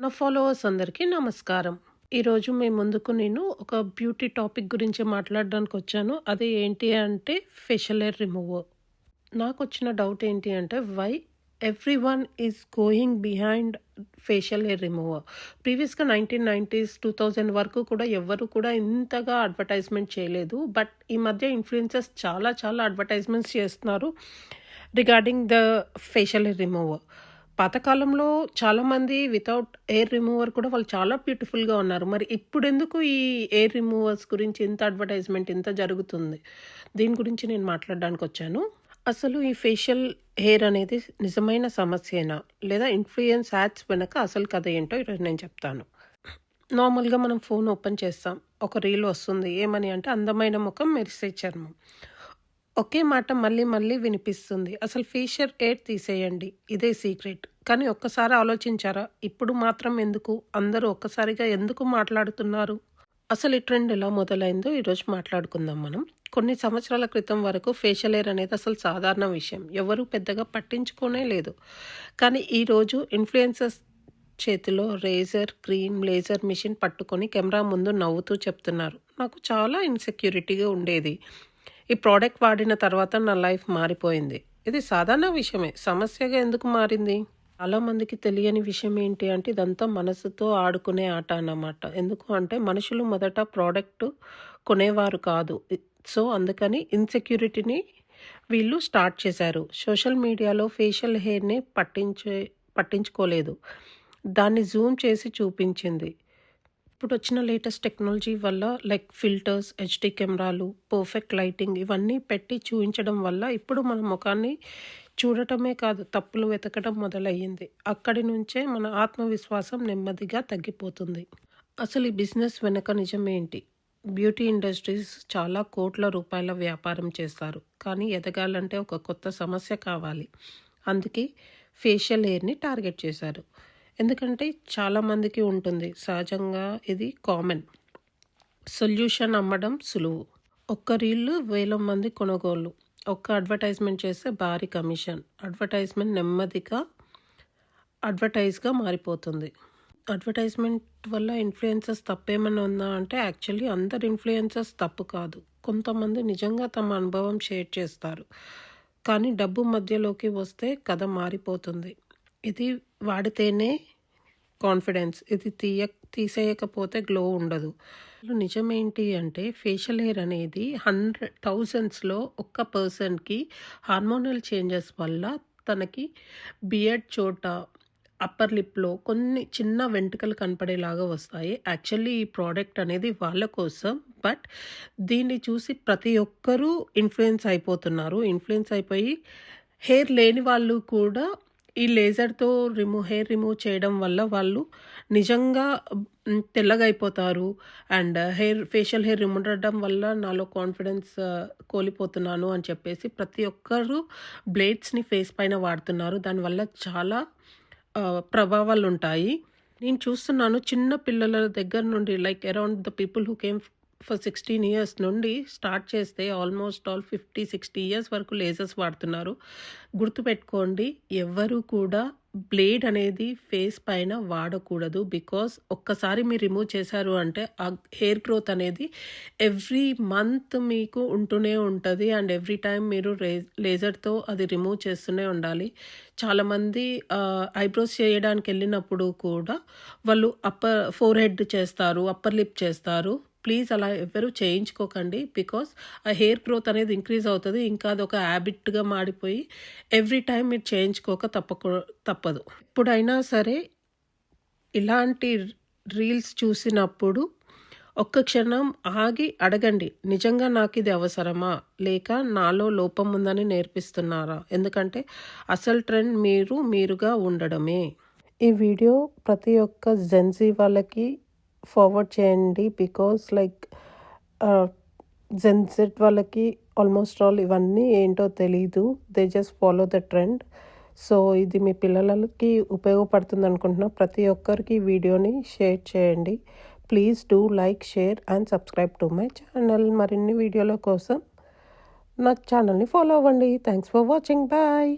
నా ఫాలోవర్స్ అందరికీ నమస్కారం. ఈరోజు మీ ముందుకు నేను ఒక బ్యూటీ టాపిక్ గురించి మాట్లాడడానికి వచ్చాను. అది ఏంటి అంటే ఫేషియల్ హెయిర్ రిమూవర్. నాకొచ్చిన డౌట్ ఏంటి అంటే why everyone is going behind facial hair remover. ప్రీవియస్‌గా 1990s, 2000 వరకు కూడా ఎవ్వరు కూడా ఇంతగా అడ్వర్టైజ్‌మెంట్ చేయలేదు. బట్ ఈ మధ్య ఇన్‌ఫ్లుయెన్సర్స్ చాలా చాలా అడ్వర్టైజ్‌మెంట్స్ చేస్తున్నారు regarding the facial hair remover. పాతకాలంలో చాలామంది వితౌట్ ఎయిర్ రిమూవర్ కూడా వాళ్ళు చాలా బ్యూటిఫుల్‌గా ఉన్నారు. మరి ఇప్పుడెందుకు ఈ ఎయిర్ రిమూవర్స్ గురించి ఇంత అడ్వర్టైజ్‌మెంట్ ఇంత జరుగుతుంది? దీని గురించి నేను మాట్లాడడానికొచ్చాను. అసలు ఈ ఫేషియల్ హెయిర్ అనేది నిజమైన సమస్యేనా? లేదా ఇన్‌ఫ్లుయెన్స్ యాడ్స్ వెనక అసలు కథ ఏంటో ఈరోజు నేను చెప్తాను. నార్మల్‌గా మనం ఫోన్ ఓపెన్ చేస్తాం. ఒక రీల్ వస్తుంది. ఏమని అంటే అందమైన ముఖం, మెరిసే చర్మం. ఒకే మాట మళ్ళీ మళ్ళీ వినిపిస్తుంది. అసలు ఫేషియల్ హెయిర్ తీసేయండి. ఇదే సీక్రెట్. కానీ ఒక్కసారి ఆలోచించారా? ఇప్పుడు మాత్రం ఎందుకు? అందరూ ఒక్కసారిగా ఎందుకు మాట్లాడుతున్నారు? అసలు ఈ ట్రెండ్ ఎలా మొదలైందో ఈరోజు మాట్లాడుకుందాం మనం. కొన్ని సంవత్సరాల క్రితం వరకు ఫేషియల్ హెయిర్ అనేది అసలు సాధారణ విషయం. ఎవరు పెద్దగా పట్టించుకోనే లేదు. కానీ ఈరోజు ఇన్‌ఫ్లుయెన్సర్స్ చేతిలో రేజర్, క్రీమ్, లేజర్ మిషన్ పట్టుకొని కెమెరా ముందు నవ్వుతూ చెప్తున్నారు. నాకు చాలా ఇన్‌సెక్యూరిటీగా ఉండేది. ఈ ప్రోడక్ట్ వాడిన తర్వాత నా లైఫ్ మారిపోయింది. ఇది సాధారణ విషయమే. సమస్యగా ఎందుకు మారింది? చాలామందికి తెలియని విషయం ఏంటి అంటే ఇదంతా మనసుతో ఆడుకునే ఆట అన్నమాట. ఎందుకు అంటే మనుషులు మొదట ప్రోడక్ట్ కొనేవారు కాదు. సో అందుకని ఇన్సెక్యూరిటీని వీళ్ళు స్టార్ట్ చేశారు. సోషల్ మీడియాలో ఫేషియల్ హెయిర్ని పట్టించుకోలేదు. దాన్ని జూమ్ చేసి చూపించింది. ఇప్పుడు వచ్చిన లేటెస్ట్ టెక్నాలజీ వల్ల లైక్ ఫిల్టర్స్, హెచ్‌డి కెమెరాలు, పర్ఫెక్ట్ లైటింగ్ ఇవన్నీ పెట్టి చూయించడం వల్ల ఇప్పుడు మన ముఖాన్ని చూడటమే కాదు తప్పులు వెతకడం మొదలయ్యింది. అక్కడి నుంచే మన ఆత్మవిశ్వాసం నెమ్మదిగా తగ్గిపోతుంది. అసలు ఈ బిజినెస్ వెనక నిజమేంటి? బ్యూటీ ఇండస్ట్రీస్ చాలా కోట్ల రూపాయల వ్యాపారం చేస్తారు. కానీ ఎదగాలంటే ఒక కొత్త సమస్య కావాలి. అందుకే ఫేషియల్ హెయిర్ని టార్గెట్ చేశారు. ఎందుకంటే చాలామందికి ఉంటుంది. సహజంగా ఇది కామన్. సొల్యూషన్ అమ్మడం సులువు. ఒక్క రీల్ వేల మంది కొనుగోళ్ళు. ఒక్క అడ్వర్టైజ్మెంట్ చేస్తే భారీ కమిషన్. అడ్వర్టైజ్మెంట్ నెమ్మదిగా అడ్వర్టైజ్గా మారిపోతుంది. అడ్వర్టైజ్మెంట్ వల్ల ఇన్‌ఫ్లుయెన్సర్స్ తప్పేమన్నా ఉందా అంటే యాక్చువల్లీ అందరు ఇన్‌ఫ్లుయెన్సర్స్ తప్పు కాదు. కొంతమంది నిజంగా తమ అనుభవం షేర్ చేస్తారు. కానీ డబ్బు మధ్యలోకి వస్తే కథ మారిపోతుంది. ఇది వాడితేనే కాన్ఫిడెన్స్. ఇది తీసేయకపోతే గ్లో ఉండదు. నిజమేంటి అంటే ఫేషియల్ హెయిర్ అనేది థౌజండ్స్లో ఒక్క పర్సన్కి హార్మోనల్ చేంజెస్ వల్ల తనకి బియర్డ్ చోట, అప్పర్ లిప్లో కొన్ని చిన్న వెంట్రుకలు కనపడేలాగా వస్తాయి. యాక్చువల్లీ ఈ ప్రోడక్ట్ అనేది వాళ్ళ కోసం. బట్ దీన్ని చూసి ప్రతి ఒక్కరూ ఇన్ఫ్లుయెన్స్ అయిపోయి హెయిర్ లేని వాళ్ళు కూడా ఈ లేజర్తో హెయిర్ రిమూవ్ చేయడం వల్ల వాళ్ళు నిజంగా తెల్లగా అయిపోతారు. అండ్ ఫేషియల్ హెయిర్ రిమూవ్ అవ్వడం వల్ల నాలో కాన్ఫిడెన్స్ కోల్పోతున్నాను అని చెప్పేసి ప్రతి ఒక్కరు బ్లేడ్స్ని ఫేస్ పైన వాడుతున్నారు. దానివల్ల చాలా ప్రభావాలు ఉంటాయి. నేను చూస్తున్నాను చిన్న పిల్లల దగ్గర నుండి like around the people who came for 16 years నుండి స్టార్ట్ చేస్తే ఆల్మోస్ట్ ఆల్ 50-60 ఇయర్స్ వరకు లేజర్స్ వాడుతున్నారు. గుర్తుపెట్టుకోండి, ఎవ్వరూ కూడా బ్లేడ్ అనేది ఫేస్ పైన వాడకూడదు. బికాస్ ఒక్కసారి మీరు రిమూవ్ చేశారు అంటే ఆ హెయిర్ గ్రోత్ అనేది ఎవ్రీ మంత్ మీకు ఉంటూనే ఉంటుంది. అండ్ ఎవ్రీ టైం మీరు లేజర్తో అది రిమూవ్ చేస్తూనే ఉండాలి. చాలామంది ఐబ్రోస్ చేయడానికి వెళ్ళినప్పుడు కూడా వాళ్ళు ఫోర్ హెడ్ చేస్తారు, అప్పర్ లిప్ చేస్తారు. ప్లీజ్ అలా ఎవ్వరూ చేయించుకోకండి. బికాస్ ఆ హెయిర్ గ్రోత్ అనేది ఇంక్రీజ్ అవుతుంది. ఇంకా అదొక హ్యాబిట్గా మారిపోయి ఎవ్రీ టైం మీరు చేయించుకోక తప్పదు. ఎప్పుడైనా సరే ఇలాంటి రీల్స్ చూసినప్పుడు ఒక్క క్షణం ఆగి అడగండి, నిజంగా నాకు ఇది అవసరమా, లేక నాలో లోపం ఉందని నేర్పిస్తున్నారా? ఎందుకంటే అసలు ట్రెండ్ మీరుగా ఉండడమే. ఈ వీడియో ప్రతి ఒక్క జెన్జీ వాళ్ళకి ఫార్వర్డ్ చేయండి. బికాస్ లైక్ జెన్జెడ్ వాళ్ళకి ఆల్మోస్ట్ ఆల్ ఇవన్నీ ఏంటో తెలీదు. They just follow the trend. So ఇది మీ పిల్లలకి ఉపయోగపడుతుంది అనుకుంటున్నా. ప్రతి ఒక్కరికి ఈ వీడియోని షేర్ చేయండి. Please do like, share and subscribe to my channel. మరిన్ని వీడియోల కోసం నా ఛానల్ని ఫాలో అవ్వండి. Thanks for watching. బాయ్.